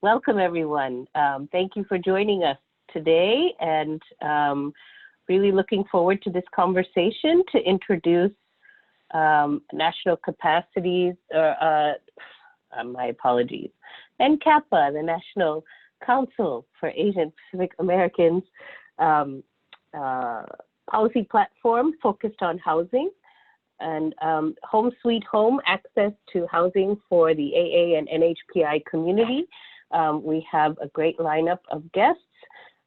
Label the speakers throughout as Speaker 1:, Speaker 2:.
Speaker 1: Welcome, everyone. Thank you for joining us today, and really looking forward to this conversation to introduce national capacities, my apologies, NCAPA, the National Council for Asian Pacific Americans policy platform focused on housing and Home Sweet Home, access to housing for the AA and NHPI community. We have a great lineup of guests,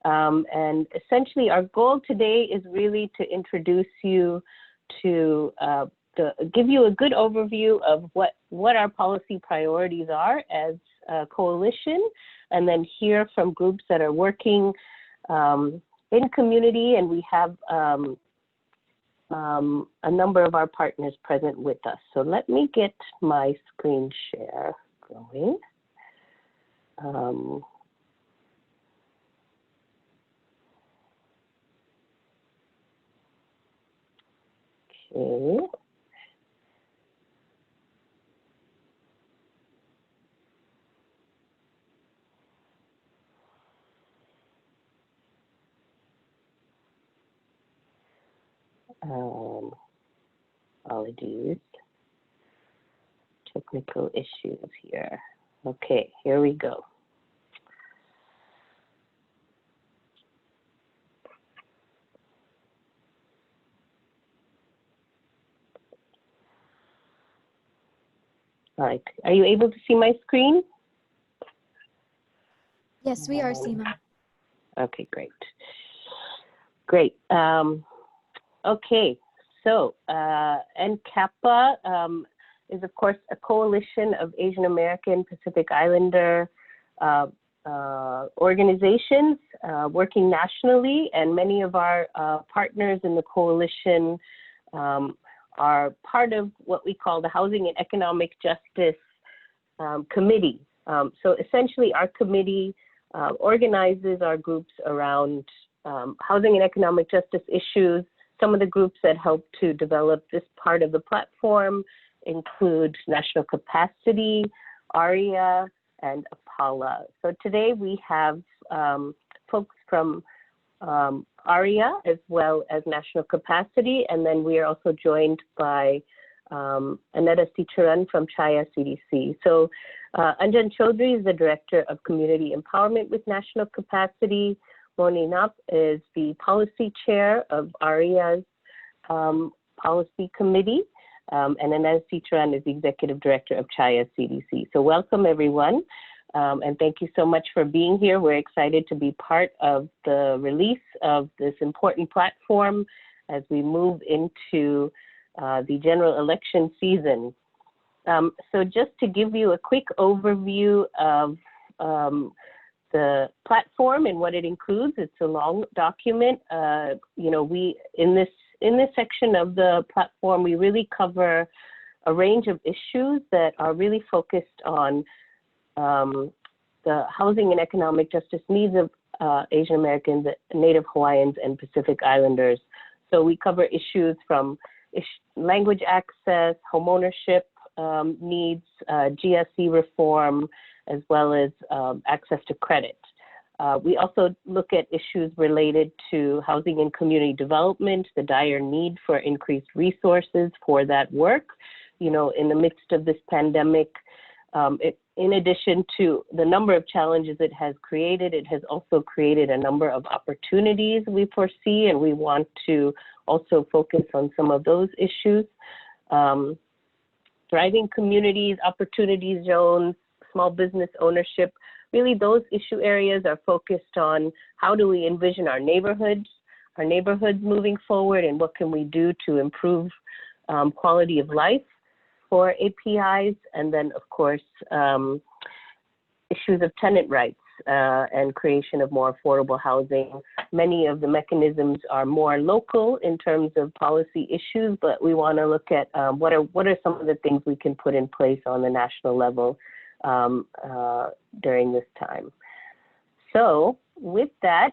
Speaker 1: and essentially our goal today is really to introduce you to give you a good overview of what our policy priorities are as a coalition, and then hear from groups that are working in community, and we have a number of our partners present with us. So let me get my screen share going. Okay. Apologies. Technical issues here. Okay, here we go. All right, are you able to see my screen?
Speaker 2: Yes, we are, Seema.
Speaker 1: Okay, great. Great. Okay, so NCAPA is, of course, a coalition of Asian American Pacific Islander organizations working nationally, and many of our partners in the coalition are part of what we call the Housing and Economic Justice Committee. So essentially our committee organizes our groups around housing and economic justice issues. Some of the groups that help to develop this part of the platform include National Capacity, ARIA, and APALA. So today we have folks from ARIA as well as National Capacity, and then we are also joined by Aneta Sicharan from Chaya CDC. So Anjan Chaudhary is the Director of Community Empowerment with National Capacity. Moni Nap is the Policy Chair of ARIA's Policy Committee, and Aneta Sicharan is the Executive Director of Chaya CDC. So welcome, everyone. And thank you so much for being here. We're excited to be part of the release of this important platform as we move into the general election season. So just to give you a quick overview of the platform and what it includes, it's a long document. You know, we in this section of the platform, we really cover a range of issues that are really focused on the housing and economic justice needs of Asian Americans, Native Hawaiians, and Pacific Islanders. So we cover issues from language access, homeownership needs, GSE reform, as well as access to credit. We also look at issues related to housing and community development, the dire need for increased resources for that work. You know, in the midst of this pandemic, in addition to the number of challenges it has created, it has also created a number of opportunities we foresee, and we want to also focus on some of those issues. Thriving communities, opportunity zones, small business ownership, really those issue areas are focused on how do we envision our neighborhoods moving forward, and what can we do to improve quality of life for APIs, and then of course issues of tenant rights and creation of more affordable housing. Many of the mechanisms are more local in terms of policy issues, but we want to look at what are some of the things we can put in place on the national level during this time. So with that,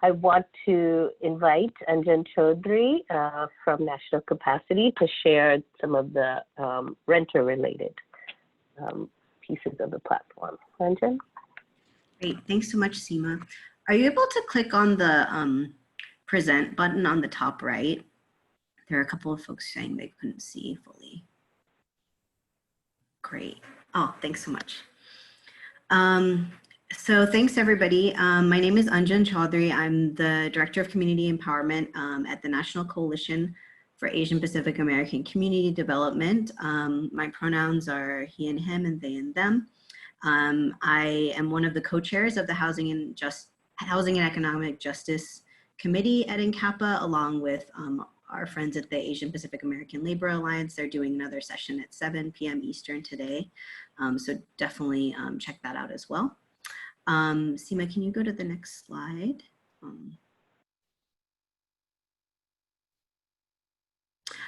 Speaker 1: I want to invite Anjan Chaudhary from National Capacity to share some of the renter-related pieces of the platform. Ranjan?
Speaker 2: Great, thanks so much, Seema. Are you able to click on the present button on the top right? There are a couple of folks saying they couldn't see fully. Great. Oh, thanks so much. So thanks everybody. My name is Anjan Chaudhary. I'm the Director of Community Empowerment at the National Coalition for Asian Pacific American Community Development. My pronouns are he and him and they and them. I am one of the co-chairs of the Housing and Economic Justice Committee at NCAPA, along with our friends at the Asian Pacific American Labor Alliance. They're doing another session at 7 p.m. Eastern today. So definitely check that out as well. Seema, can you go to the next slide?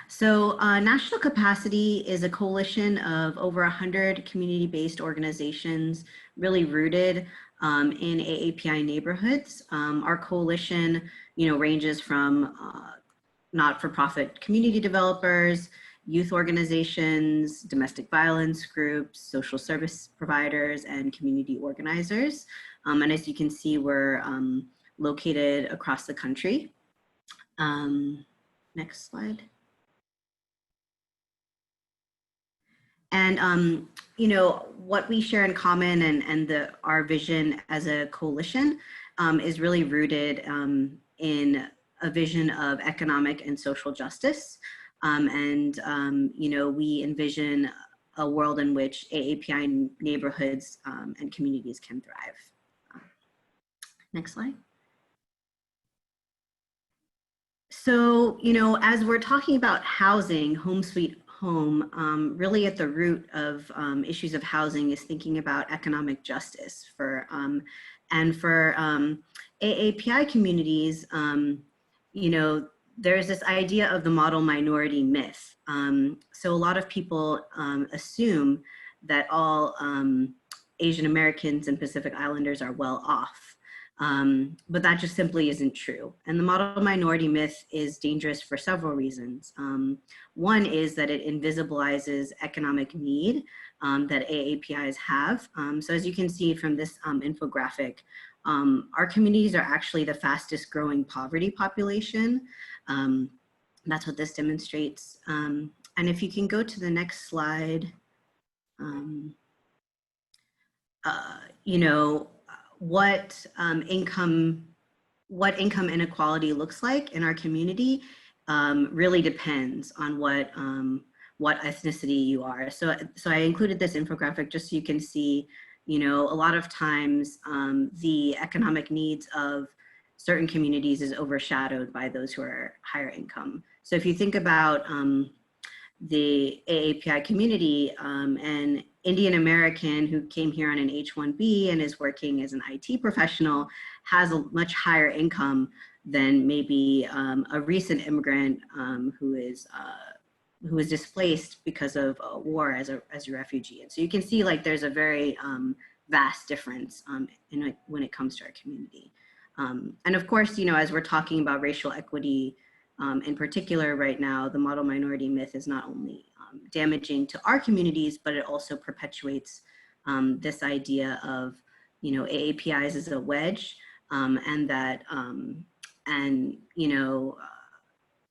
Speaker 2: So National Capacity is a coalition of over 100 community-based organizations really rooted in AAPI neighborhoods. Our coalition, ranges from not-for-profit community developers, youth organizations, domestic violence groups, social service providers, and community organizers. And as you can see, we're located across the country. Next slide. And what we share in common and our vision as a coalition is really rooted in a vision of economic and social justice. We envision a world in which AAPI neighborhoods and communities can thrive. Next slide. So, as we're talking about housing, home sweet home, really at the root of issues of housing is thinking about economic justice for AAPI communities. There's this idea of the model minority myth. So a lot of people assume that all Asian Americans and Pacific Islanders are well off. But that just simply isn't true. And the model minority myth is dangerous for several reasons. One is that it invisibilizes economic need that AAPIs have. So as you can see from this infographic, our communities are actually the fastest growing poverty population. That's what this demonstrates. And if you can go to the next slide, what income inequality looks like in our community really depends on what ethnicity you are. So I included this infographic just so you can see, a lot of times the economic needs of certain communities is overshadowed by those who are higher income. So if you think about the AAPI community, an Indian American who came here on an H-1B and is working as an IT professional has a much higher income than maybe a recent immigrant who was displaced because of a war as a refugee. And so you can see like there's a very vast difference when it comes to our community. And of course, as we're talking about racial equity in particular right now, the model minority myth is not only damaging to our communities, but it also perpetuates this idea of, AAPIs as a wedge, and that,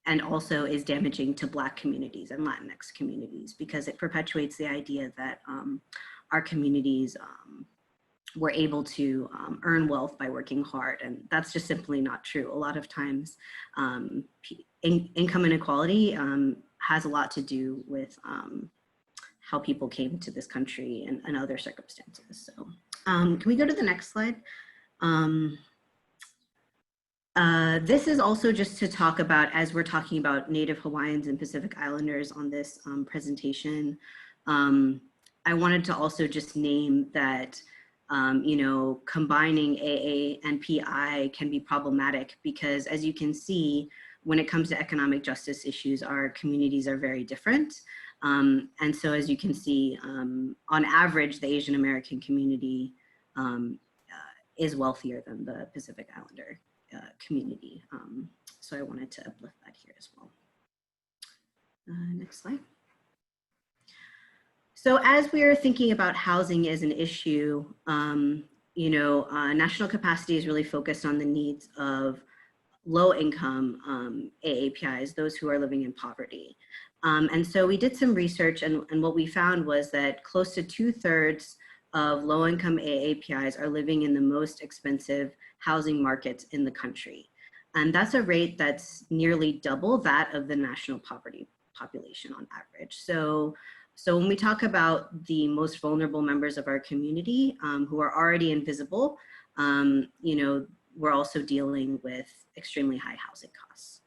Speaker 2: and also is damaging to Black communities and Latinx communities, because it perpetuates the idea that our communities were able to earn wealth by working hard, and that's just simply not true. A lot of times, income inequality has a lot to do with how people came to this country and other circumstances. So can we go to the next slide? This is also just to talk about, as we're talking about Native Hawaiians and Pacific Islanders on this presentation, I wanted to also just name that combining AA and PI can be problematic because, as you can see, when it comes to economic justice issues, our communities are very different. And so as you can see, on average, the Asian American community is wealthier than the Pacific Islander community. So I wanted to uplift that here as well. Next slide. So as we are thinking about housing as an issue, national capacity is really focused on the needs of low-income AAPIs, those who are living in poverty. And so we did some research, and what we found was that close to 2/3 of low-income AAPIs are living in the most expensive housing markets in the country. And that's a rate that's nearly double that of the national poverty population on average. So when we talk about the most vulnerable members of our community who are already invisible, we're also dealing with extremely high housing costs.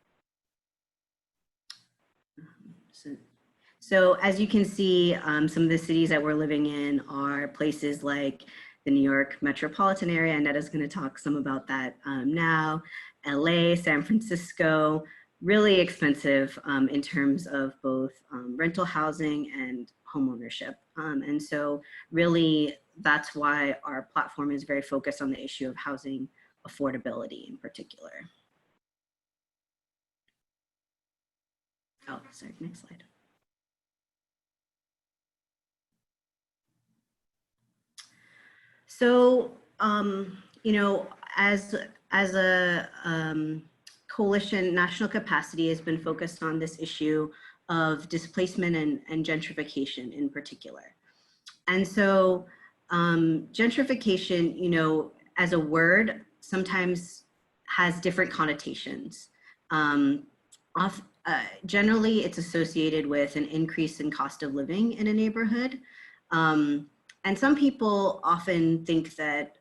Speaker 2: So as you can see, some of the cities that we're living in are places like the New York metropolitan area. Annetta's going to talk some about that now. LA, San Francisco, really expensive in terms of both rental housing and homeownership. And so really that's why our platform is very focused on the issue of housing affordability in particular. Oh, sorry, next slide. So, as a coalition, national capacity has been focused on this issue of displacement and gentrification in particular. And so gentrification, as a word, sometimes has different connotations. Generally, it's associated with an increase in cost of living in a neighborhood. And some people often think that,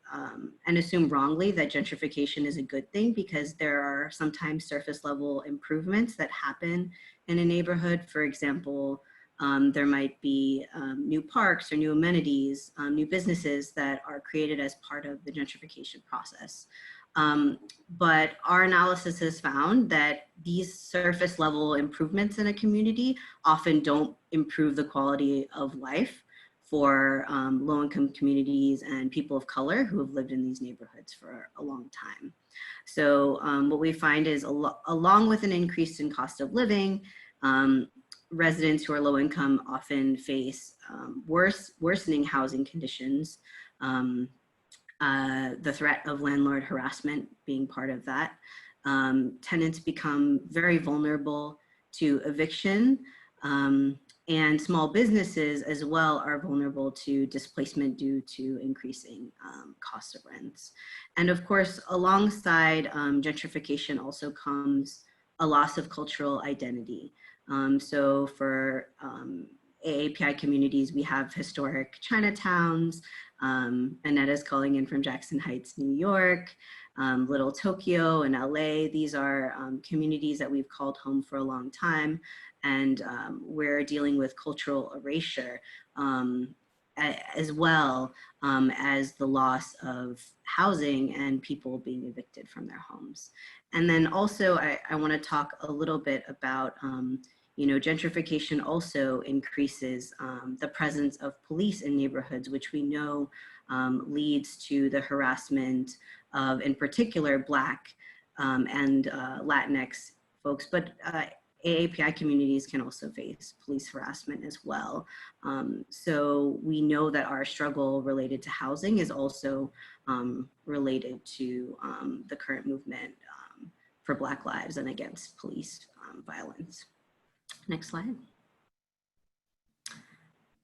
Speaker 2: and assume wrongly, that gentrification is a good thing because there are sometimes surface level improvements that happen in a neighborhood. For example, there might be new parks or new amenities, new businesses that are created as part of the gentrification process. But our analysis has found that these surface level improvements in a community often don't improve the quality of life for low-income communities and people of color who have lived in these neighborhoods for a long time. So what we find is along with an increase in cost of living, residents who are low income often face worsening housing conditions, the threat of landlord harassment being part of that. Tenants become very vulnerable to eviction, and small businesses as well are vulnerable to displacement due to increasing costs of rents. And of course, alongside gentrification also comes a loss of cultural identity. So for AAPI communities, we have historic Chinatowns. Annetta's calling in from Jackson Heights, New York, Little Tokyo and LA. These are communities that we've called home for a long time. And we're dealing with cultural erasure as well as the loss of housing and people being evicted from their homes. And then also I want to talk a little bit about gentrification also increases the presence of police in neighborhoods, which we know leads to the harassment of, in particular, Black and Latinx folks, but AAPI communities can also face police harassment as well. So we know that our struggle related to housing is also related to the current movement for Black lives and against police violence. Next slide.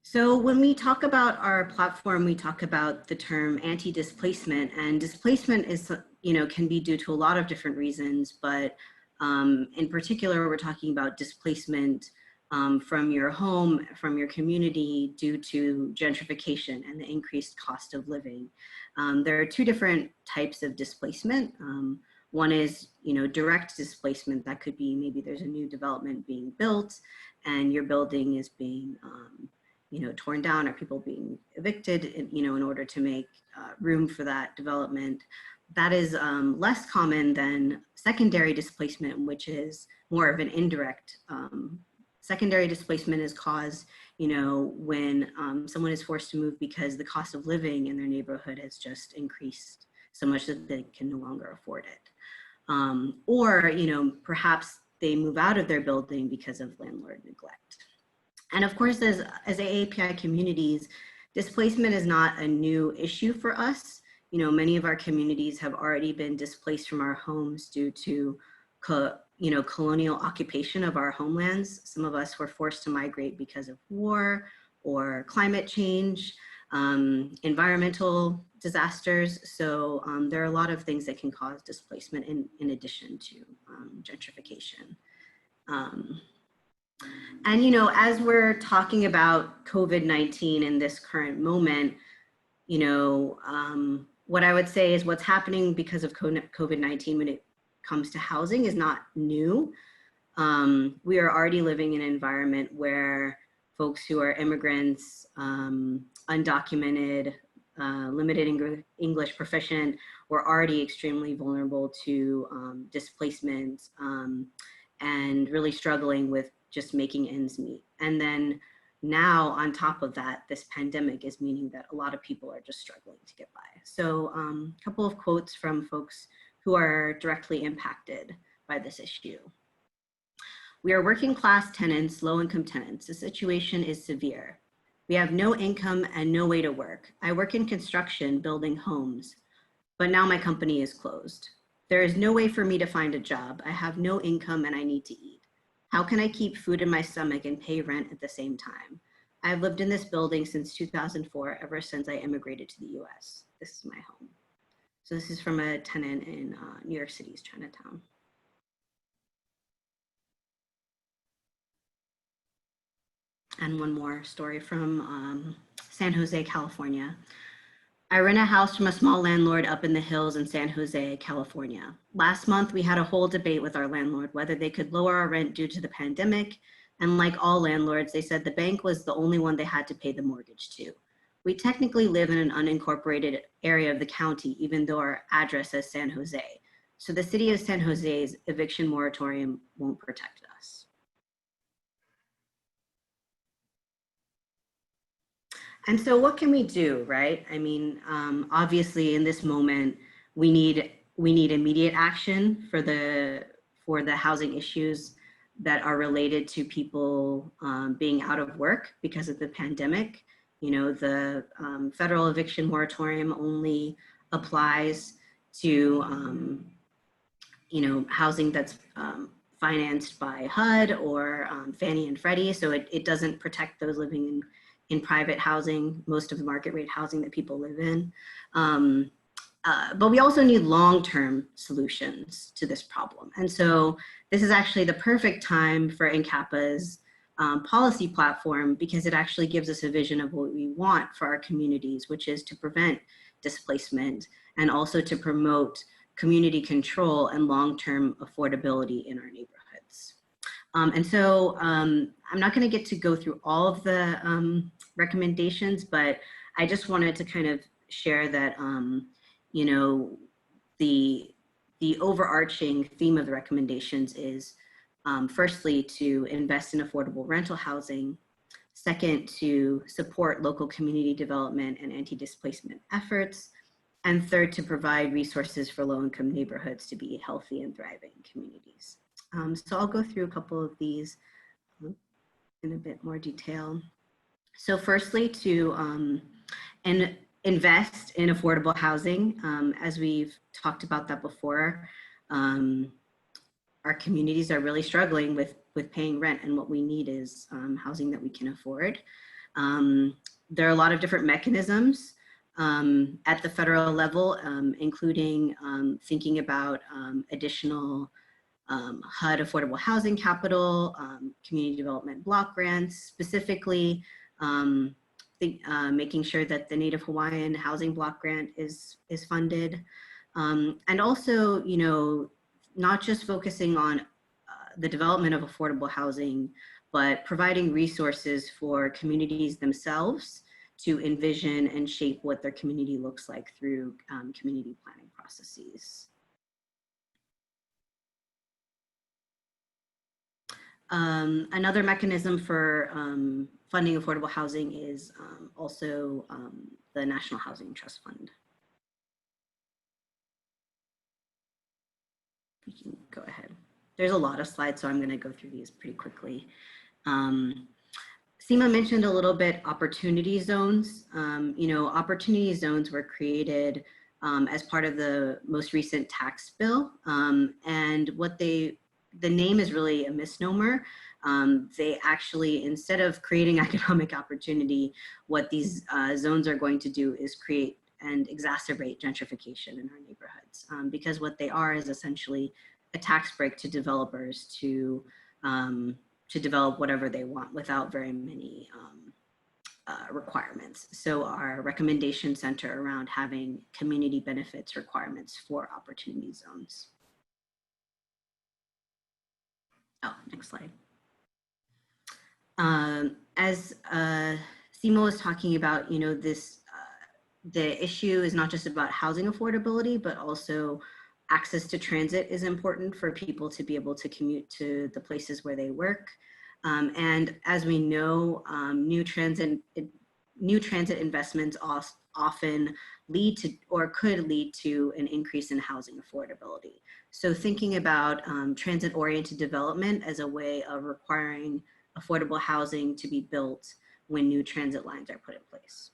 Speaker 2: So when we talk about our platform, we talk about the term anti-displacement, and displacement is, can be due to a lot of different reasons, but in particular, we're talking about displacement from your home, from your community due to gentrification and the increased cost of living. There are two different types of displacement. One is, direct displacement. That could be maybe there's a new development being built and your building is being, torn down, or people being evicted, in order to make room for that development. That is less common than secondary displacement, which is more of an indirect. Secondary displacement is caused, when someone is forced to move because the cost of living in their neighborhood has just increased so much that they can no longer afford it. Or, perhaps they move out of their building because of landlord neglect. And of course, as AAPI communities, displacement is not a new issue for us. You know, many of our communities have already been displaced from our homes due to colonial occupation of our homelands. Some of us were forced to migrate because of war or climate change, environmental disasters. So there are a lot of things that can cause displacement in addition to gentrification. And, you know, as we're talking about COVID-19 in this current moment, you know, what I would say is what's happening because of COVID-19 when it comes to housing is not new. We are already living in an environment where folks who are immigrants, undocumented, limited English proficient, were already extremely vulnerable to displacement and really struggling with just making ends meet. And then now on top of that, this pandemic is meaning that a lot of people are just struggling to get by. So a couple of quotes from folks who are directly impacted by this issue. We are working class tenants, low income tenants. The situation is severe. We have no income and no way to work. I work in construction, building homes, but now my company is closed. There is no way for me to find a job. I have no income and I need to eat. How can I keep food in my stomach and pay rent at the same time? I've lived in this building since 2004, ever since I immigrated to the US. This is my home. So this is from a tenant in New York City's Chinatown. And one more story from San Jose, California. I rent a house from a small landlord up in the hills in San Jose, California. Last month, we had a whole debate with our landlord whether they could lower our rent due to the pandemic. And like all landlords, they said the bank was the only one they had to pay the mortgage to. We technically live in an unincorporated area of the county, even though our address says San Jose. So the city of San Jose's eviction moratorium won't protect us. And so what can we do, right? I mean, obviously in this moment, we need immediate action for the housing issues that are related to people being out of work because of the pandemic. You know, the federal eviction moratorium only applies to, you know, housing that's financed by HUD or Fannie and Freddie. So it doesn't protect those living in private housing, most of the market rate housing that people live in. But we also need long-term solutions to this problem. And so this is actually the perfect time for NCAPA's policy platform, because it actually gives us a vision of what we want for our communities, which is to prevent displacement and also to promote community control and long-term affordability in our neighborhoods. And so I'm not going to get to go through all of the recommendations, but I just wanted to kind of share that, you know, the overarching theme of the recommendations is firstly, to invest in affordable rental housing. Second, to support local community development and anti-displacement efforts. And third, to provide resources for low-income neighborhoods to be healthy and thriving communities. So I'll go through a couple of these in a bit more detail. So firstly, to invest in affordable housing. As we've talked about that before, our communities are really struggling with paying rent, and what we need is housing that we can afford. There are a lot of different mechanisms at the federal level, including thinking about additional HUD affordable housing capital, community development block grants, specifically making sure that the Native Hawaiian housing block grant is funded. And also, you know, not just focusing on the development of affordable housing, but providing resources for communities themselves to envision and shape what their community looks like through community planning processes. Another mechanism for funding affordable housing is also the National Housing Trust Fund. You can go ahead. There's a lot of slides, so I'm going to go through these pretty quickly. Seema mentioned a little bit opportunity zones. Opportunity zones were created as part of the most recent tax bill. And the name is really a misnomer. They actually, instead of creating economic opportunity, what these zones are going to do is create and exacerbate gentrification in our neighborhoods. Because what they are is essentially a tax break to developers to develop whatever they want without very many requirements. So our recommendation center around having community benefits requirements for opportunity zones. Oh, next slide. As Seema was talking about, the issue is not just about housing affordability, but also access to transit is important for people to be able to commute to the places where they work. And as we know, new transit investments often lead to or could lead to an increase in housing affordability. So thinking about transit-oriented development as a way of requiring affordable housing to be built when new transit lines are put in place.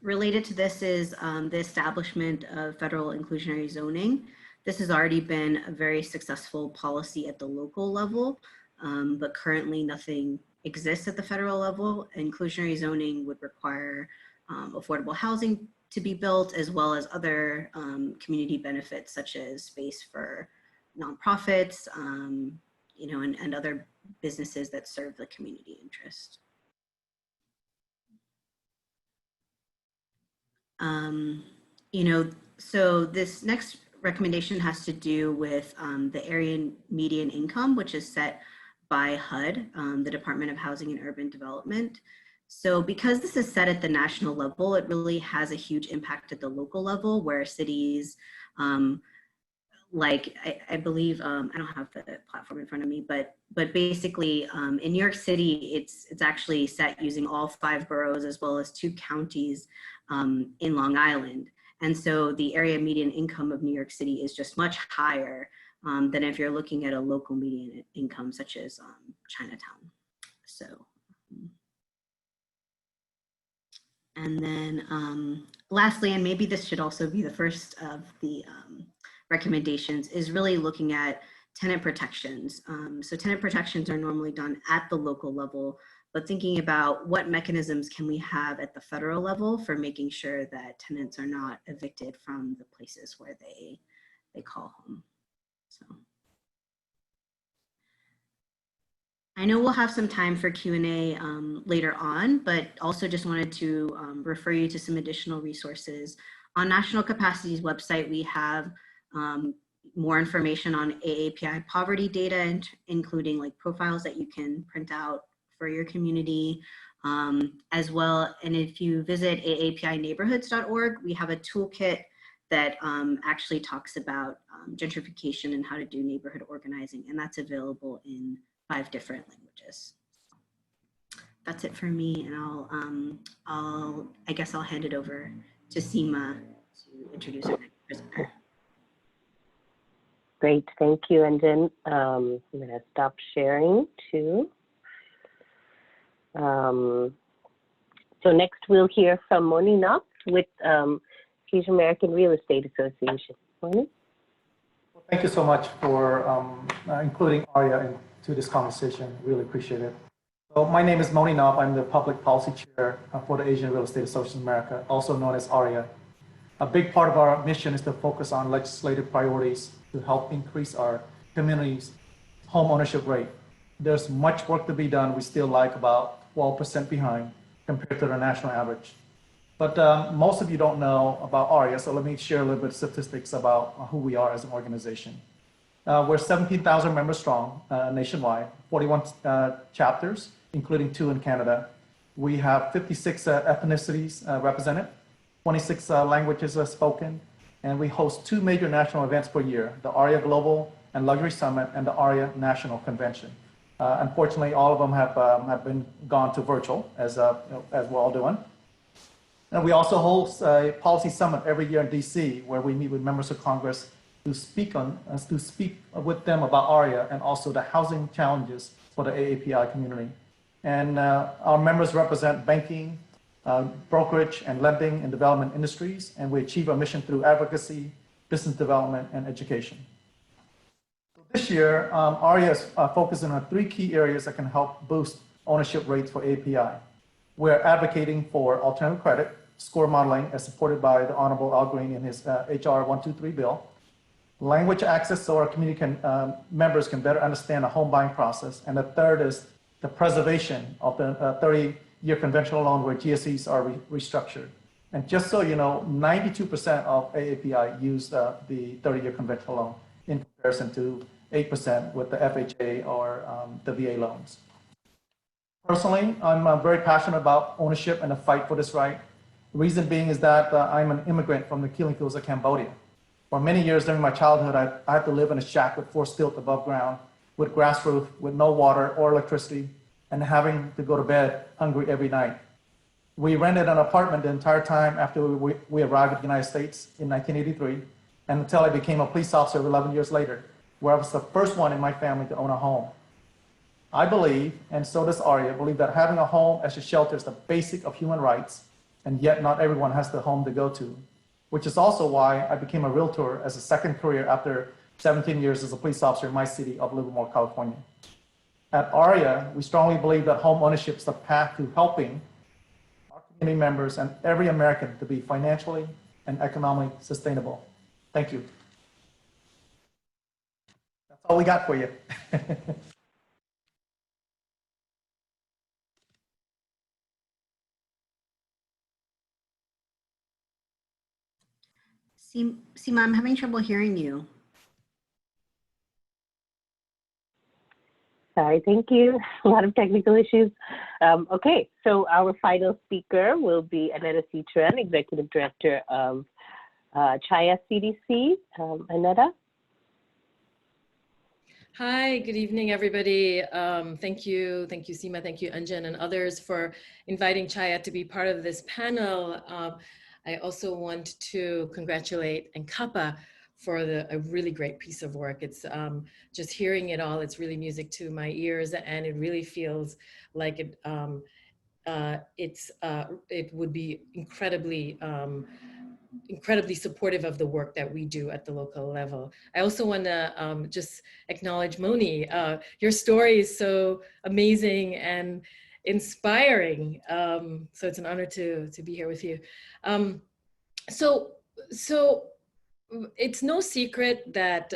Speaker 2: Related to this is the establishment of federal inclusionary zoning. This has already been a very successful policy at the local level, but currently nothing exists at the federal level. Inclusionary zoning would require affordable housing to be built, as well as other community benefits such as space for nonprofits, and other businesses that serve the community interest. So this next recommendation has to do with the area median income, which is set by HUD, the Department of Housing and Urban Development. So because this is set at the national level, it really has a huge impact at the local level, where cities, I believe, I don't have the platform in front of me, but basically in New York City, it's actually set using all 5 boroughs as well as 2 counties in Long Island. And so the area median income of New York City is just much higher than if you're looking at a local median income such as Chinatown. So, and then lastly, and maybe this should also be the first of the recommendations, is really looking at tenant protections. So tenant protections are normally done at the local level, but thinking about what mechanisms can we have at the federal level for making sure that tenants are not evicted from the places where they call home. So I know we'll have some time for Q&A later on, but also just wanted to refer you to some additional resources. On National Capacity's website, we have more information on AAPI poverty data, including like profiles that you can print out for your community as well. And if you visit aapineighborhoods.org, we have a toolkit that actually talks about gentrification and how to do neighborhood organizing, and that's available in 5 different languages. That's it for me, and I guess I'll hand it over to Seema to introduce our next presenter.
Speaker 1: Great, thank you. And then I'm going to stop sharing too. So next we'll hear from Moni Knopp with Asian American Real Estate Association. Moni?
Speaker 3: Well, thank you so much for including Arya into this conversation. Really appreciate it. So my name is Moni Knopp. I'm the Public Policy Chair for the Asian Real Estate Association of America, also known as Arya. A big part of our mission is to focus on legislative priorities to help increase our community's home ownership rate. There's much work to be done. We still lag about 12% behind compared to the national average. But most of you don't know about ARIA, so let me share a little bit of statistics about who we are as an organization. We're 17,000 members strong nationwide, 41 chapters, including 2 in Canada. We have 56 ethnicities represented, 26 languages spoken, and we host 2 major national events per year, the ARIA Global and Luxury Summit and the ARIA National Convention. Unfortunately, all of them have been gone to virtual, as we're all doing. And we also host a policy summit every year in DC, where we meet with members of Congress, to speak with them about ARIA and also the housing challenges for the AAPI community. And our members represent banking, brokerage, and lending and development industries, and we achieve our mission through advocacy, business development, and education. This year, ARIA is focusing on 3 key areas that can help boost ownership rates for AAPI. We're advocating for alternative credit, score modeling as supported by the Honorable Al Green in his HR 123 bill, language access so our community members can better understand the home buying process, and the third is the preservation of the 30-year conventional loan where GSEs are restructured. And just so you know, 92% of AAPI use the 30-year conventional loan in comparison to 8% with the FHA or the VA loans. Personally, I'm very passionate about ownership and the fight for this right. The reason being is that I'm an immigrant from the killing fields of Cambodia. For many years during my childhood, I had to live in a shack with 4 stilts above ground, with grass roof, with no water or electricity, and having to go to bed hungry every night. We rented an apartment the entire time after we arrived at the United States in 1983, and until I became a police officer 11 years later, where I was the first one in my family to own a home. I believe, and so does ARIA, believe that having a home as a shelter is the basic of human rights, and yet not everyone has the home to go to, which is also why I became a realtor as a second career after 17 years as a police officer in my city of Livermore, California. At ARIA, we strongly believe that home ownership is the path to helping our community members and every American to be financially and economically sustainable. Thank you. That's all we got for you.
Speaker 2: Seema, I'm having trouble hearing you.
Speaker 1: Sorry, thank you. A lot of technical issues. Okay, so our final speaker will be Aneta Citran, Executive Director of CHAYA CDC. Aneta?
Speaker 4: Hi, good evening, everybody. Thank you, Seema, thank you, Anjan, and others for inviting CHAYA to be part of this panel. I also want to congratulate NCAPA for a really great piece of work. It's just hearing it all, it's really music to my ears, and it really feels like it would be incredibly supportive of the work that we do at the local level. I also want to just acknowledge Moni. Your story is so amazing and inspiring. So it's an honor to be here with you. So it's no secret that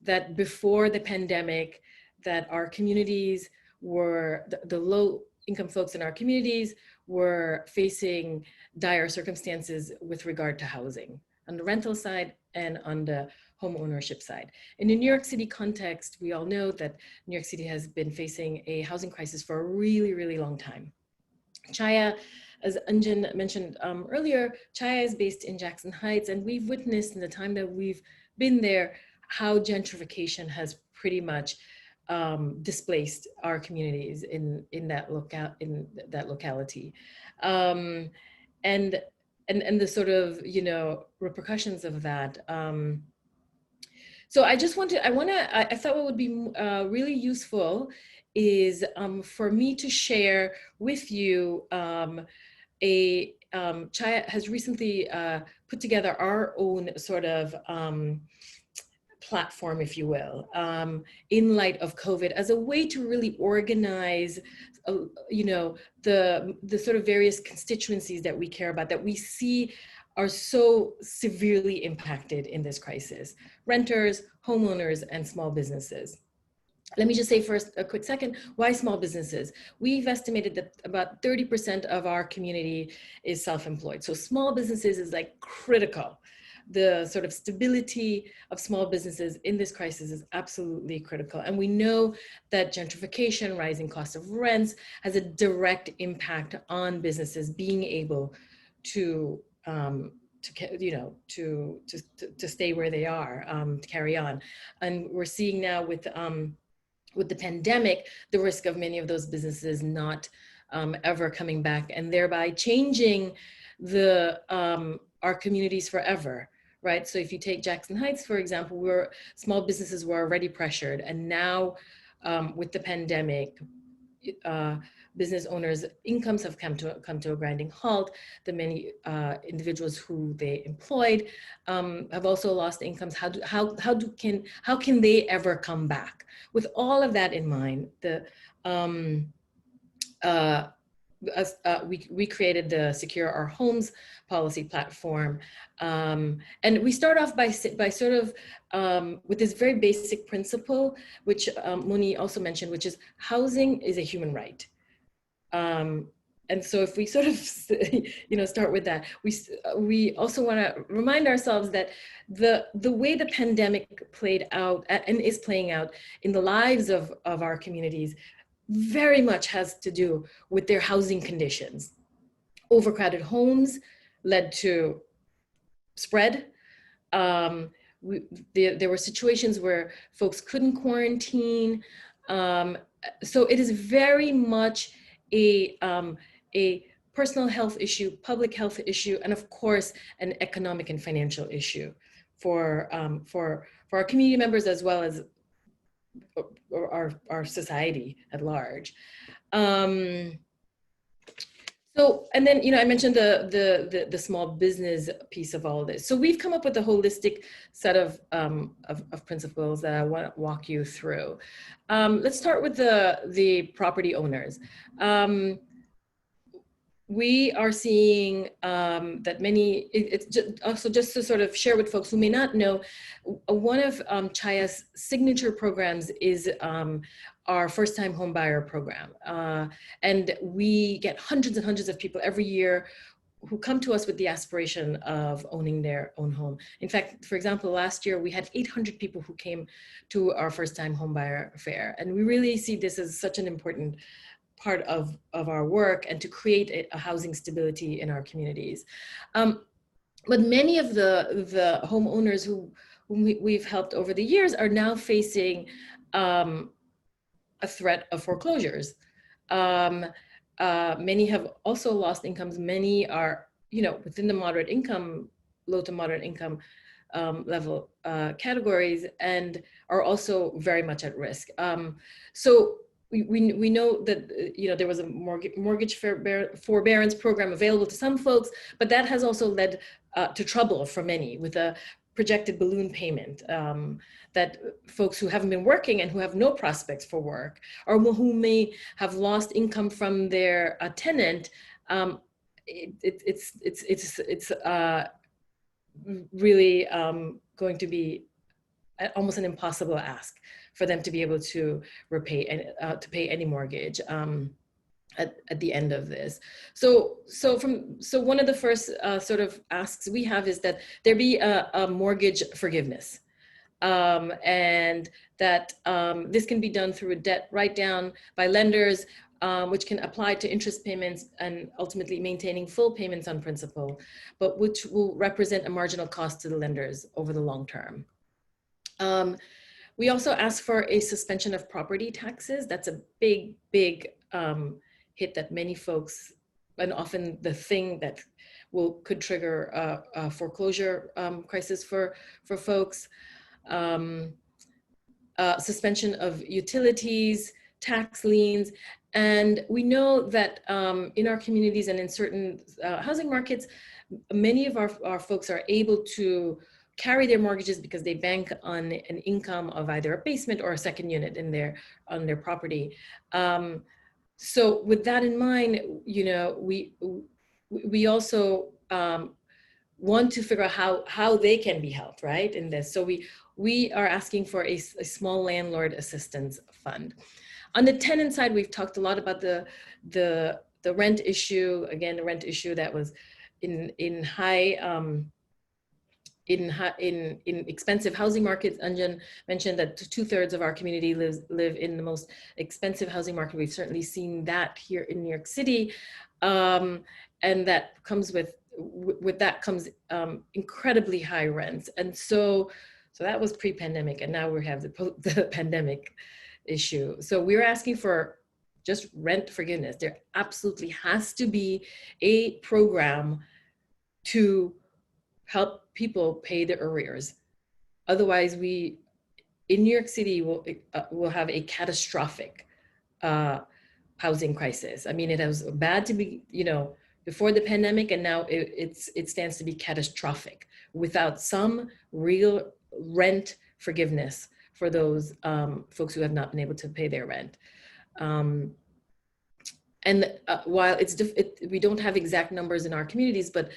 Speaker 4: that before the pandemic, that our communities were, the low income folks in our communities were facing dire circumstances with regard to housing on the rental side and on the home ownership side. In the New York City context, we all know that New York City has been facing a housing crisis for a really, really long time. CHAYA, as Anjan mentioned earlier, CHAYA is based in Jackson Heights, and we've witnessed in the time that we've been there how gentrification has pretty much displaced our communities in that locality, and the sort of repercussions of that. So I thought what would be really useful is for me to share with you CHAYA has recently put together our own sort of platform, if you will, in light of COVID, as a way to really organize, the sort of various constituencies that we care about, that we see are so severely impacted in this crisis: renters, homeowners, and small businesses. Let me just say first a quick second, why small businesses? We've estimated that about 30% of our community is self-employed. So small businesses is like critical. The sort of stability of small businesses in this crisis is absolutely critical. And we know that gentrification, rising cost of rents, has a direct impact on businesses being able to stay where they are, to carry on. And we're seeing now with the pandemic, the risk of many of those businesses not ever coming back, and thereby changing our communities forever, right? So if you take Jackson Heights, for example, small businesses were already pressured, and now with the pandemic, business owners' incomes have come to a grinding halt. The many individuals who they employed have also lost incomes. How can they ever come back? With all of that in mind, we created the Secure Our Homes policy platform, and we start off by sort of with this very basic principle, which Moni also mentioned, which is housing is a human right. And so if we sort of, start with that, we also want to remind ourselves that the way the pandemic played out and is playing out in the lives of our communities very much has to do with their housing conditions. Overcrowded homes led to spread. There were situations where folks couldn't quarantine. So it is very much a personal health issue, public health issue, and of course, an economic and financial issue for our community members as well as our society at large. So, and then, I mentioned the small business piece of all this. So we've come up with a holistic set of principles that I want to walk you through. Let's start with the property owners. We are seeing that many, it's just to sort of share with folks who may not know, one of CHAYA's signature programs is our first-time home buyer program. And we get hundreds and hundreds of people every year who come to us with the aspiration of owning their own home. In fact, for example, last year we had 800 people who came to our first-time home buyer fair. And we really see this as such an important part of our work and to create a housing stability in our communities. But many of the homeowners whom we've helped over the years are now facing a threat of foreclosures. Many have also lost incomes. Many are, within the moderate income, low to moderate income level categories, and are also very much at risk. So we know that there was a mortgage forbearance program available to some folks, but that has also led to trouble for many with a projected balloon payment that folks who haven't been working and who have no prospects for work, or who may have lost income from their tenant, it's really going to be almost an impossible ask for them to be able to repay and to pay any mortgage at the end of this. So one of the first sort of asks we have is that there be a mortgage forgiveness, and that this can be done through a debt write-down by lenders, which can apply to interest payments and ultimately maintaining full payments on principal, but which will represent a marginal cost to the lenders over the long term. We also ask for a suspension of property taxes. That's a big hit that many folks, and often the thing that could trigger a foreclosure crisis for folks. Suspension of utilities, tax liens, and we know that in our communities and in certain housing markets, many of our folks are able to carry their mortgages because they bank on an income of either a basement or a second unit on their property. So with that in mind, we also want to figure out how they can be helped, right, in this. So we are asking for a small landlord assistance fund. On the tenant side, we've talked a lot about the rent issue. Again, the rent issue that was in expensive housing markets. Anjan mentioned that 2/3 of our community live in the most expensive housing market. We've certainly seen that here in New York City, and that comes with that comes incredibly high rents. And so that was pre-pandemic, and now we have the pandemic issue. So we're asking for just rent forgiveness. There absolutely has to be a program to help people pay their arrears. Otherwise, we in New York City will have a catastrophic housing crisis. I mean, it was bad to be, before the pandemic, and now it stands to be catastrophic without some real rent forgiveness for those folks who have not been able to pay their rent. And while we don't have exact numbers in our communities, but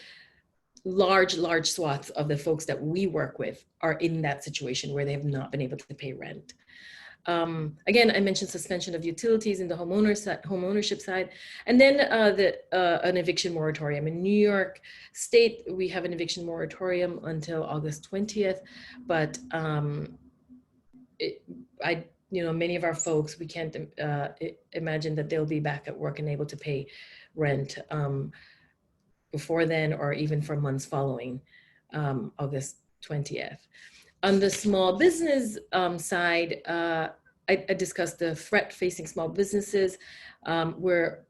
Speaker 4: large swaths of the folks that we work with are in that situation where they have not been able to pay rent. Again, I mentioned suspension of utilities in the homeownership side, and then an eviction moratorium. In New York State, we have an eviction moratorium until August 20th, but many of our folks, we can't imagine that they'll be back at work and able to pay rent before then, or even for months following August 20th. On the small business side, I discussed the threat facing small businesses. We're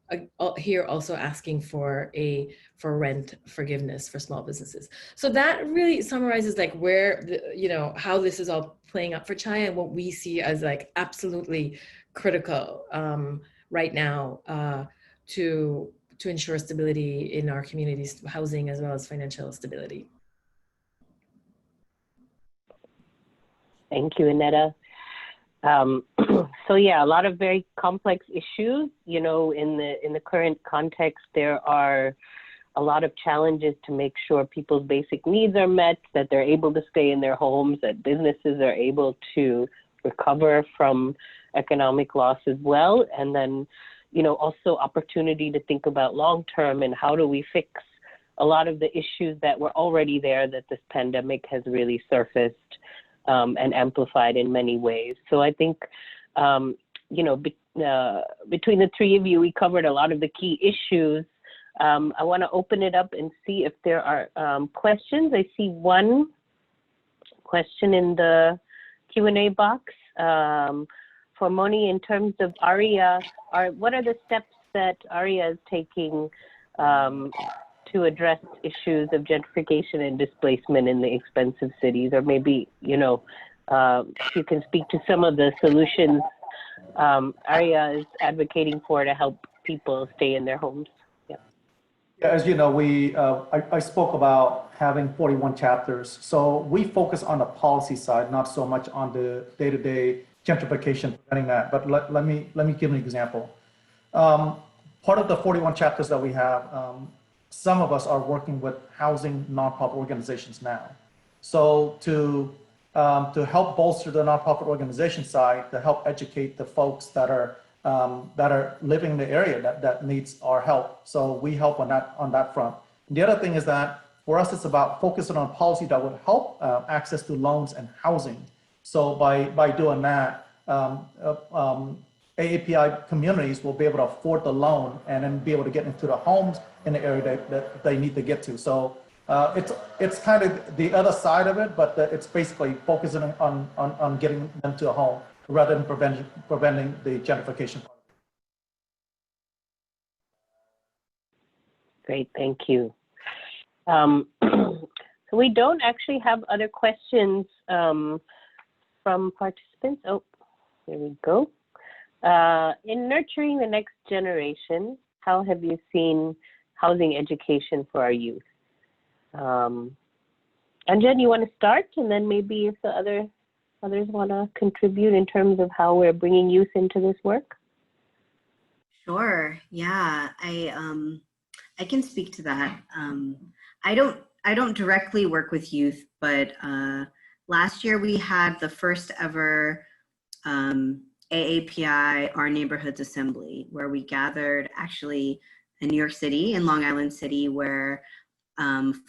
Speaker 4: here also asking for rent forgiveness for small businesses. So that really summarizes like where how this is all playing out for Chaya and what we see as like absolutely critical right now to ensure stability in our communities, housing as well as financial stability.
Speaker 1: Thank you, Annetta. So yeah, a lot of very complex issues. In the current context, there are a lot of challenges to make sure people's basic needs are met, that they're able to stay in their homes, that businesses are able to recover from economic loss as well, and then also opportunity to think about long-term and how do we fix a lot of the issues that were already there that this pandemic has really surfaced and amplified in many ways. So I think, between the three of you, we covered a lot of the key issues. I want to open it up and see if there are questions. I see one question in the Q&A box. For Moni, in terms of ARIA, what are the steps that ARIA is taking to address issues of gentrification and displacement in the expensive cities? Or maybe, if you can speak to some of the solutions ARIA is advocating for to help people stay in their homes. Yeah,
Speaker 3: as you know, I spoke about having 41 chapters. So we focus on the policy side, not so much on the day-to-day gentrification, preventing that. But let me give an example. Part of the 41 chapters that we have, some of us are working with housing nonprofit organizations now. So to help bolster the nonprofit organization side, to help educate the folks that are living in the area that needs our help. So we help on that front. And the other thing is that for us, it's about focusing on policy that would help access to loans and housing. So by doing that, AAPI communities will be able to afford the loan and then be able to get into the homes in the area that they need to get to. So it's kind of the other side of it, but it's basically focusing on getting them to a home rather than preventing the gentrification.
Speaker 1: Great, thank you. So we don't actually have other questions from participants. Oh, there we go. In nurturing the next generation, how have you seen housing education for our youth? Anjan, you want to start, and then maybe if the others want to contribute in terms of how we're bringing youth into this work?
Speaker 2: Sure. Yeah, I can speak to that. I don't directly work with youth, but last year we had the first ever AAPI, Our Neighborhoods Assembly, where we gathered actually in New York City, in Long Island City, where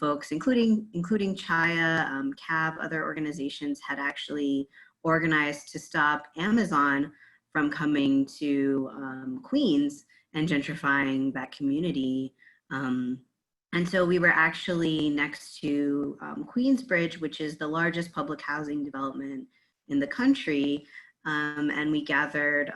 Speaker 2: folks, including Chaya, CAB, other organizations had actually organized to stop Amazon from coming to Queens and gentrifying that community. And so we were actually next to Queensbridge, which is the largest public housing development in the country. And we gathered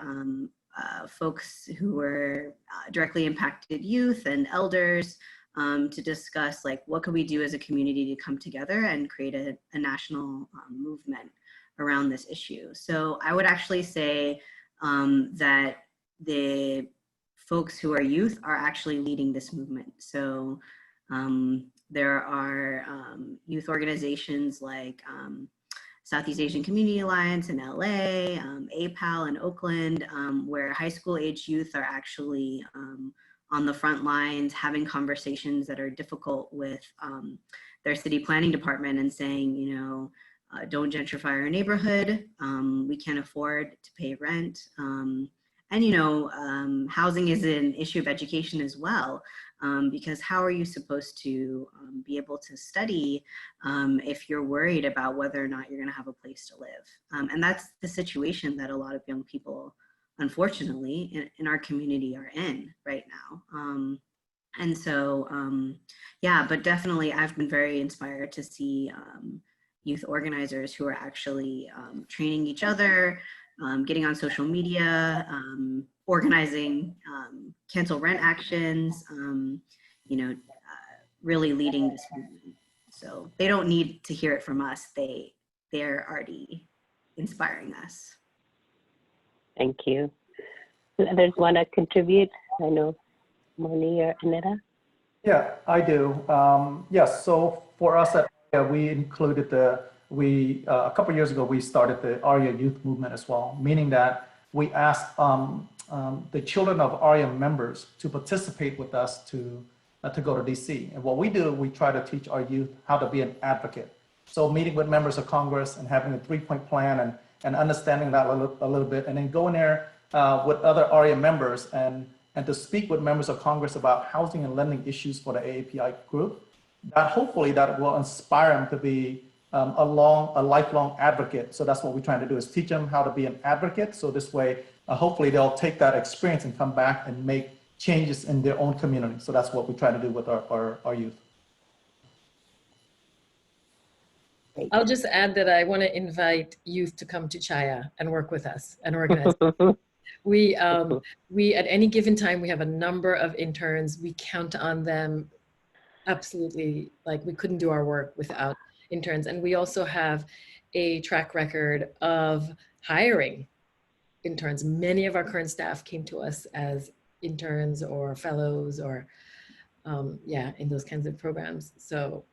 Speaker 2: folks who were directly impacted youth and elders to discuss like what could we do as a community to come together and create a national movement around this issue. So I would actually say that the folks who are youth are actually leading this movement. So there are youth organizations like Southeast Asian Community Alliance in LA, APAL in Oakland, where high school age youth are actually on the front lines having conversations that are difficult with their city planning department and saying, you know, don't gentrify our neighborhood. We can't afford to pay rent. And, you know, housing is an issue of education as well, because how are you supposed to be able to study if you're worried about whether or not you're going to have a place to live? And that's the situation that a lot of young people, unfortunately, in our community are in right now. And so, yeah, but definitely I've been very inspired to see youth organizers who are actually training each other, getting on social media, organizing cancel rent actions, you know, really leading this movement. So they don't need to hear it from us. They're already inspiring us.
Speaker 1: Thank you. Others want to contribute? I know Moni or Aneta.
Speaker 3: Yeah, I do. Yes, so for us at ARIA, we included a couple of years ago, we started the ARIA Youth Movement as well, meaning that we asked the children of ARIA members to participate with us to go to DC. And what we do, we try to teach our youth how to be an advocate. So meeting with members of Congress and having a 3-point plan and understanding that a little bit, and then going there with other ARIA members and to speak with members of Congress about housing and lending issues for the AAPI group, that hopefully that will inspire them to be a lifelong advocate. So that's what we're trying to do, is teach them how to be an advocate. So this way, hopefully they'll take that experience and come back and make changes in their own community. So that's what we try to do with our youth.
Speaker 4: I'll just add that I want to invite youth to come to Chaya and work with us and organize. We at any given time, we have a number of interns. We count on them. Absolutely, like we couldn't do our work without interns. And we also have a track record of hiring interns. Many of our current staff came to us as interns or fellows or yeah, in those kinds of programs. So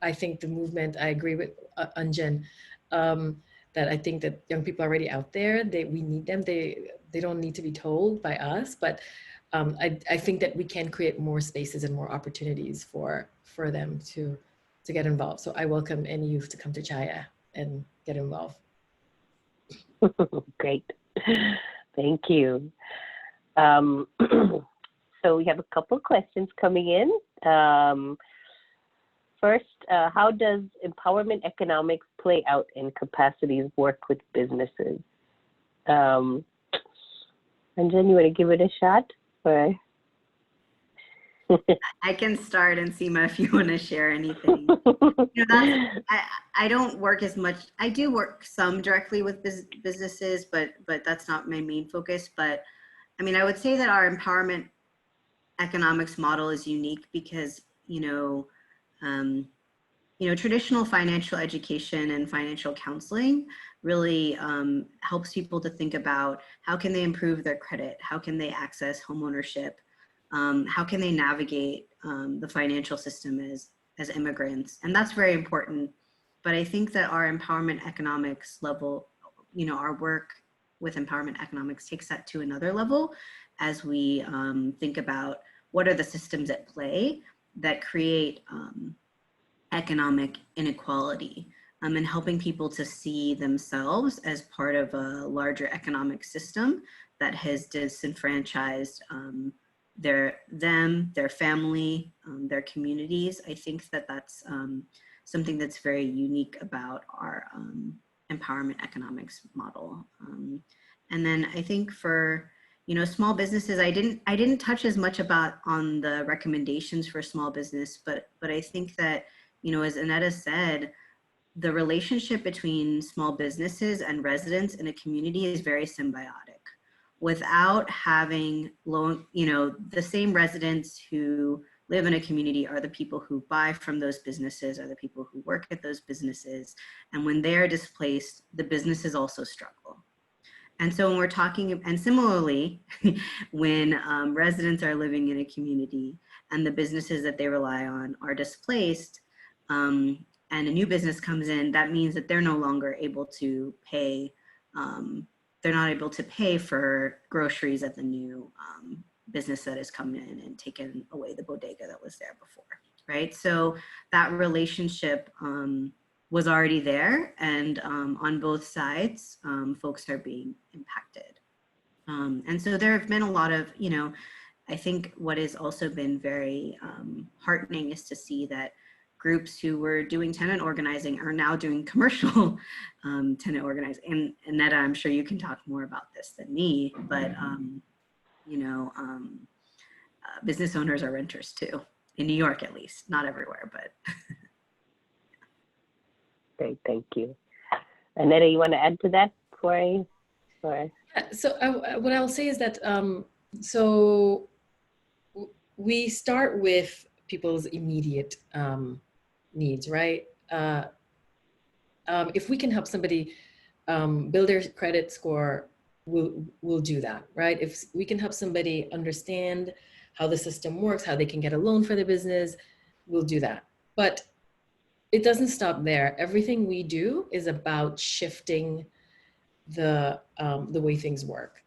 Speaker 4: I think the movement, I agree with Anjan, that I think that young people are already out there. We need them. They don't need to be told by us, but I think that we can create more spaces and more opportunities for them to get involved. So I welcome any youth to come to Chaya and get involved.
Speaker 1: Great, thank you. So we have a couple questions coming in. First, how does empowerment economics play out in capacities work with businesses? Anjan, you want to give it a shot? Or?
Speaker 2: I can start, and Seema, if you want to share anything. You know, I don't work as much. I do work some directly with businesses, but that's not my main focus. But I mean, I would say that our empowerment economics model is unique because, traditional financial education and financial counseling really helps people to think about how can they improve their credit, how can they access homeownership, how can they navigate the financial system as immigrants. And that's very important. But I think that our empowerment economics level, our work with empowerment economics takes that to another level as we think about what are the systems at play that create economic inequality, and helping people to see themselves as part of a larger economic system that has disenfranchised their family, their communities. I think that that's something that's very unique about our empowerment economics model. And then I think for small businesses, I didn't touch as much on the recommendations for small business, but I think that, as Aneta said, the relationship between small businesses and residents in a community is very symbiotic. Without having the same residents who live in a community are the people who buy from those businesses, are the people who work at those businesses. And when they're displaced, the businesses also struggle. And so when we're talking, and similarly, when residents are living in a community and the businesses that they rely on are displaced, and a new business comes in, that means that they're no longer able to pay, they're not able to pay for groceries at the new business that has come in and taken away the bodega that was there before, right? So that relationship was already there, and on both sides, folks are being impacted. And so there have been a lot of, you know, I think what has also been very heartening is to see that groups who were doing tenant organizing are now doing commercial tenant organizing. And Netta, I'm sure you can talk more about this than me, but you know, business owners are renters too, in New York at least, not everywhere, but.
Speaker 1: Great, thank you. Annetta, you want to add to that before I?
Speaker 4: Yeah, so what I'll say is that, so we start with people's immediate needs, right? If we can help somebody build their credit score, we'll do that, right? If we can help somebody understand how the system works, how they can get a loan for their business, we'll do that. But it doesn't stop there. Everything we do is about shifting the way things work.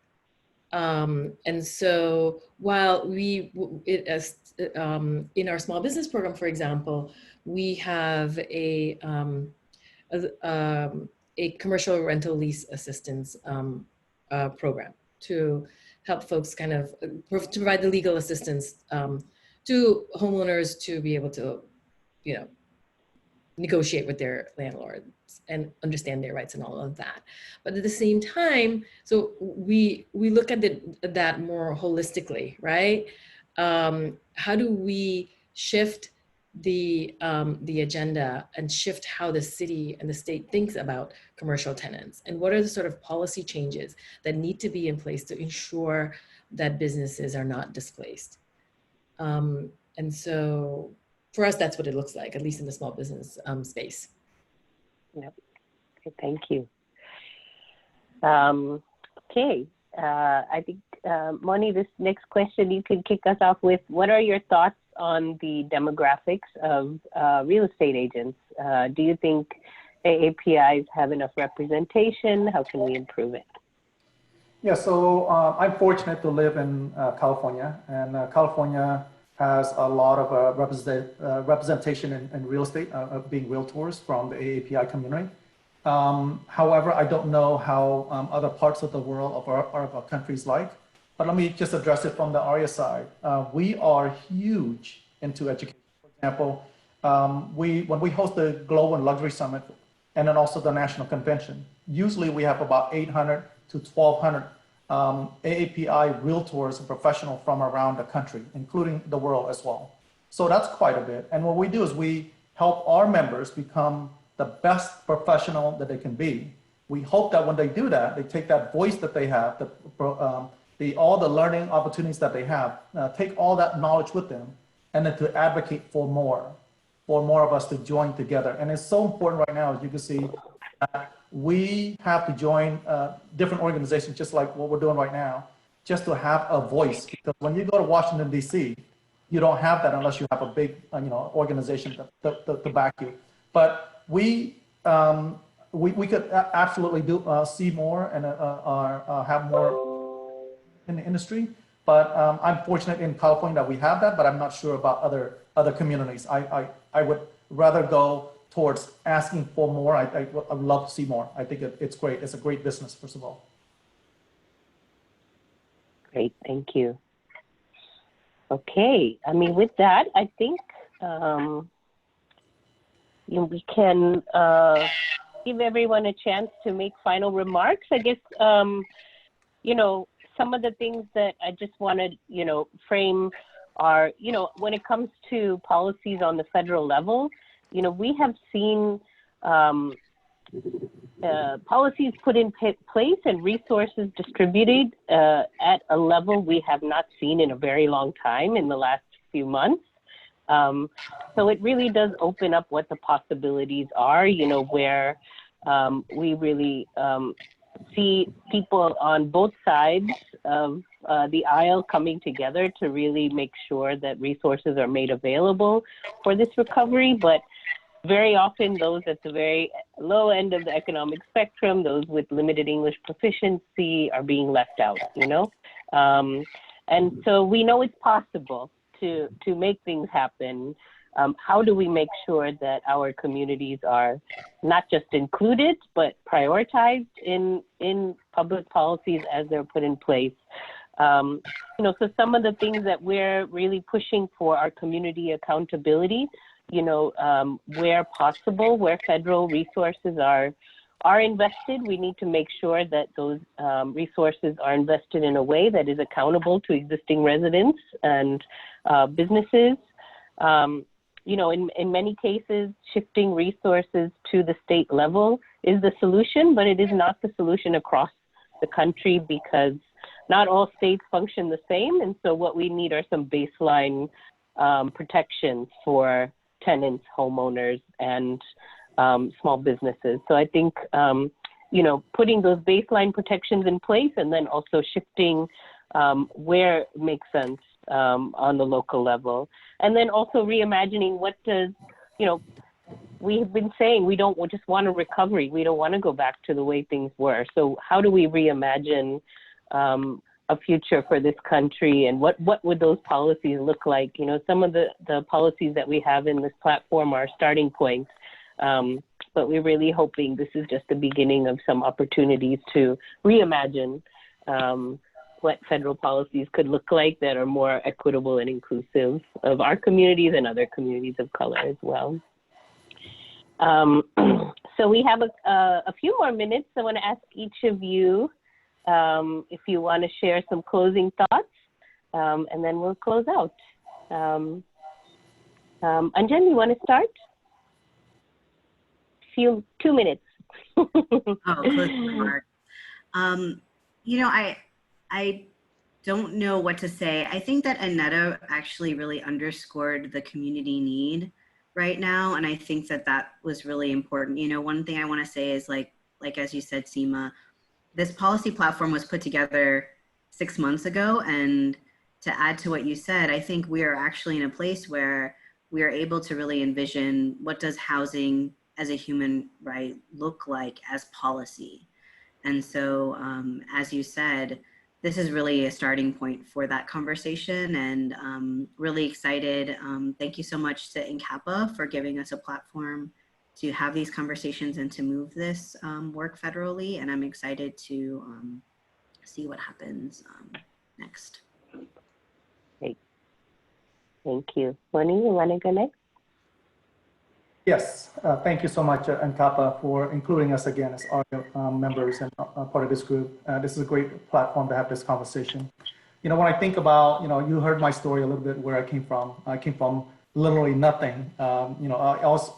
Speaker 4: And so while in our small business program, for example, we have a commercial rental lease assistance program to help folks kind of to provide the legal assistance to homeowners to be able to, you know, negotiate with their landlords and understand their rights and all of that. But at the same time, so we look at that more holistically, right? How do we shift the agenda and shift how the city and the state thinks about commercial tenants? And what are the sort of policy changes that need to be in place to ensure that businesses are not displaced? And so for us, that's what it looks like, at least in the small business space.
Speaker 1: Yep. Okay, thank you. Okay, I think, Moni, this next question you can kick us off with. What are your thoughts on the demographics of real estate agents? Do you think AAPIs have enough representation? How can we improve it?
Speaker 3: Yeah, so I'm fortunate to live in California, and California has a lot of representation in real estate, being realtors from the AAPI community. However, I don't know how other parts of the world of our countries like, but let me just address it from the ARIA side. We are huge into education. For example, when we host the Global and Luxury Summit and then also the National Convention, usually we have about 800 to 1,200 AAPI realtors and professionals from around the country, including the world as well. So that's quite a bit. And what we do is we help our members become the best professional that they can be. We hope that when they do that, they take that voice that they have, all the learning opportunities that they have, take all that knowledge with them, and then to advocate for more of us to join together. And it's so important right now, as you can see, we have to join different organizations, just like what we're doing right now, just to have a voice. Because when you go to Washington, D.C., you don't have that unless you have a big organization to back you. But we could absolutely see more and have more in the industry. But I'm fortunate in California that we have that, but I'm not sure about other communities. I would rather go towards asking for more. I'd love to see more. I think it's great. It's a great business, first of all.
Speaker 1: Great, thank you. Okay, I mean, with that, I think we can give everyone a chance to make final remarks. I guess, some of the things that I just want to, frame are, when it comes to policies on the federal level, we have seen policies put in place and resources distributed at a level we have not seen in a very long time in the last few months. So it really does open up what the possibilities are, you know, where we really see people on both sides of the aisle coming together to really make sure that resources are made available for this recovery. But very often those at the very low end of the economic spectrum, those with limited English proficiency, are being left out, you know? And so we know it's possible to make things happen. How do we make sure that our communities are not just included, but prioritized in public policies as they're put in place? You know, so some of the things that we're really pushing for are community accountability, you know, where possible, where federal resources are invested, we need to make sure that those resources are invested in a way that is accountable to existing residents and businesses. You know, in many cases, shifting resources to the state level is the solution, but it is not the solution across the country because not all states function the same. And so what we need are some baseline protections for tenants, homeowners, and small businesses. So I think, you know, putting those baseline protections in place and then also shifting where it makes sense on the local level. And then also reimagining what does, you know, we have been saying we don't just want a recovery. We don't want to go back to the way things were. So how do we reimagine a future for this country, and what would those policies look like? You know, some of the policies that we have in this platform are starting points, but we're really hoping this is just the beginning of some opportunities to reimagine what federal policies could look like that are more equitable and inclusive of our communities and other communities of color as well. So we have a few more minutes. I want to ask each of you if you want to share some closing thoughts, and then we'll close out. Anjan, you want to start? 2 minutes.
Speaker 2: Closing remarks. You know, I don't know what to say. I think that Annetta actually really underscored the community need right now. And I think that that was really important. You know, one thing I want to say is like as you said, Seema, this policy platform was put together 6 months ago. And to add to what you said, I think we are actually in a place where we are able to really envision what does housing as a human right look like as policy. And so, as you said, this is really a starting point for that conversation, and really excited. Thank you so much to NCAPA for giving us a platform to have these conversations and to move this work federally. And I'm excited to see what happens next.
Speaker 1: Great. Thank you. Moni, you want to go next?
Speaker 3: Yes, thank you so much, NCAPA, for including us again as our members and part of this group. This is a great platform to have this conversation. You know, when I think about, you know, you heard my story a little bit where I came from. I came from literally nothing. You know,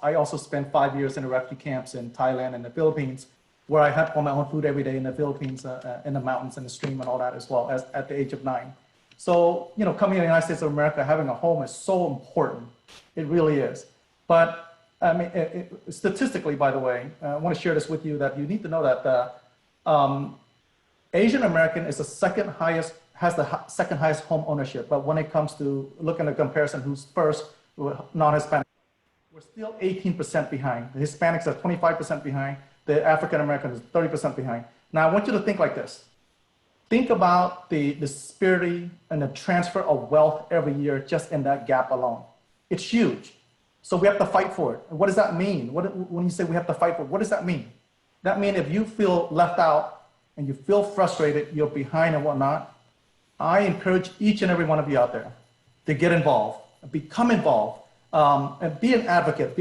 Speaker 3: I also spent 5 years in the refugee camps in Thailand and the Philippines, where I had all my own food every day in the Philippines, in the mountains and the stream and all that as well, as at the age of 9. So, you know, coming to the United States of America, having a home is so important. It really is. But I mean, statistically, by the way, I want to share this with you that you need to know that Asian American is the second highest, has the second highest home ownership. But when it comes to looking at a comparison, who's first, non-Hispanic, we're still 18% behind. The Hispanics are 25% behind. The African American is 30% behind. Now, I want you to think like this. Think about the disparity and the transfer of wealth every year just in that gap alone. It's huge. So we have to fight for it. And what does that mean? When you say we have to fight for it, what does that mean? That means if you feel left out and you feel frustrated, you're behind and whatnot, I encourage each and every one of you out there to get involved, become involved, and be an advocate,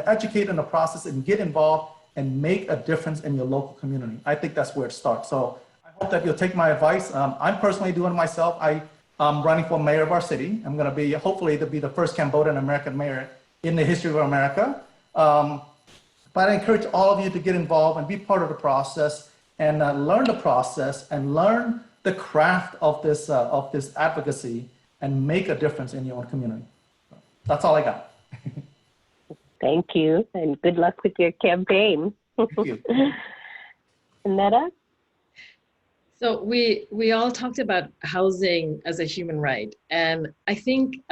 Speaker 3: educate in the process and get involved and make a difference in your local community. I think that's where it starts. So I hope that you'll take my advice. I'm personally doing it myself. I'm running for mayor of our city. I'm going to be, hopefully, to be the first Cambodian American mayor in the history of America. But I encourage all of you to get involved and be part of the process and learn the process and learn the craft of this advocacy and make a difference in your own community. that's all I got.
Speaker 1: Thank you, and good luck with your campaign.
Speaker 3: Thank you.
Speaker 1: Netta?
Speaker 4: So we all talked about housing as a human right, and I think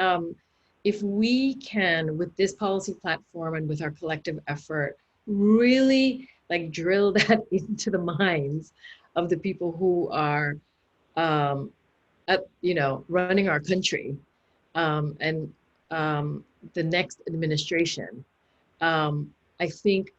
Speaker 4: if we can, with this policy platform and with our collective effort, really like drill that into the minds of the people who are, running our country, and the next administration, I think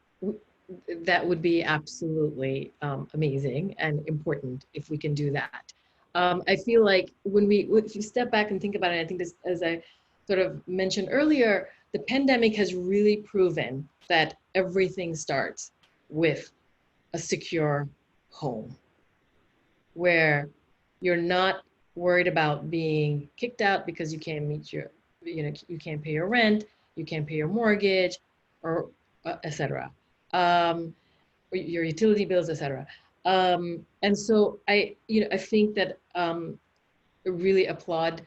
Speaker 4: that would be absolutely amazing and important if we can do that. I feel like if you step back and think about it, I think this, as I sort of mentioned earlier, the pandemic has really proven that everything starts with a secure home, where you're not worried about being kicked out because you can't meet you can't pay your rent, you can't pay your mortgage, or etc. Your utility bills, etc. And so I think that I really applaud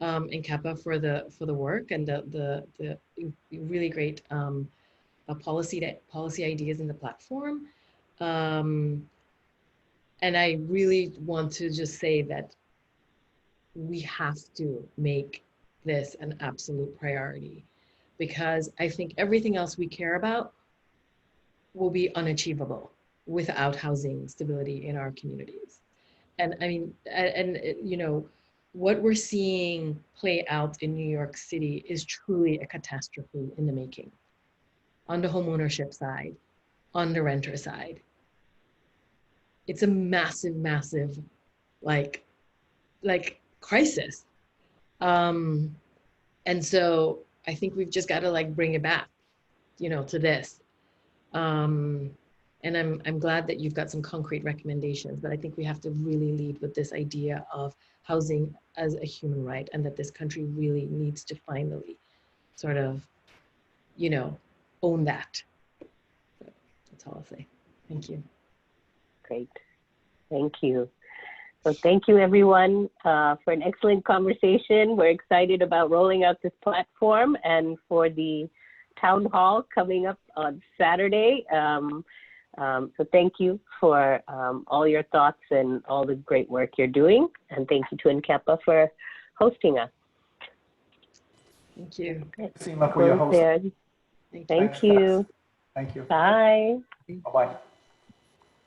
Speaker 4: NCAPA for the work and the really great policy ideas in the platform. And I really want to just say that we have to make this an absolute priority, because I think everything else we care about will be unachievable without housing stability in our communities. And I mean, what we're seeing play out in New York City is truly a catastrophe in the making, on the homeownership side, on the renter side. It's a massive, massive, like crisis. And so I think we've just got to like bring it back, to this. And I'm glad that you've got some concrete recommendations, but I think we have to really lead with this idea of housing as a human right, and that this country really needs to finally sort of, own that. So that's all I'll say. Thank you.
Speaker 1: Great. Thank you. So thank you, everyone, for an excellent conversation. We're excited about rolling out this platform and for the town hall coming up on Saturday. So thank you for all your thoughts and all the great work you're doing. And thank you to NCAPA for hosting us.
Speaker 4: Thank you.
Speaker 3: Seema, for your host.
Speaker 1: Thank you.
Speaker 3: Thank you.
Speaker 1: Bye.
Speaker 3: Bye-bye.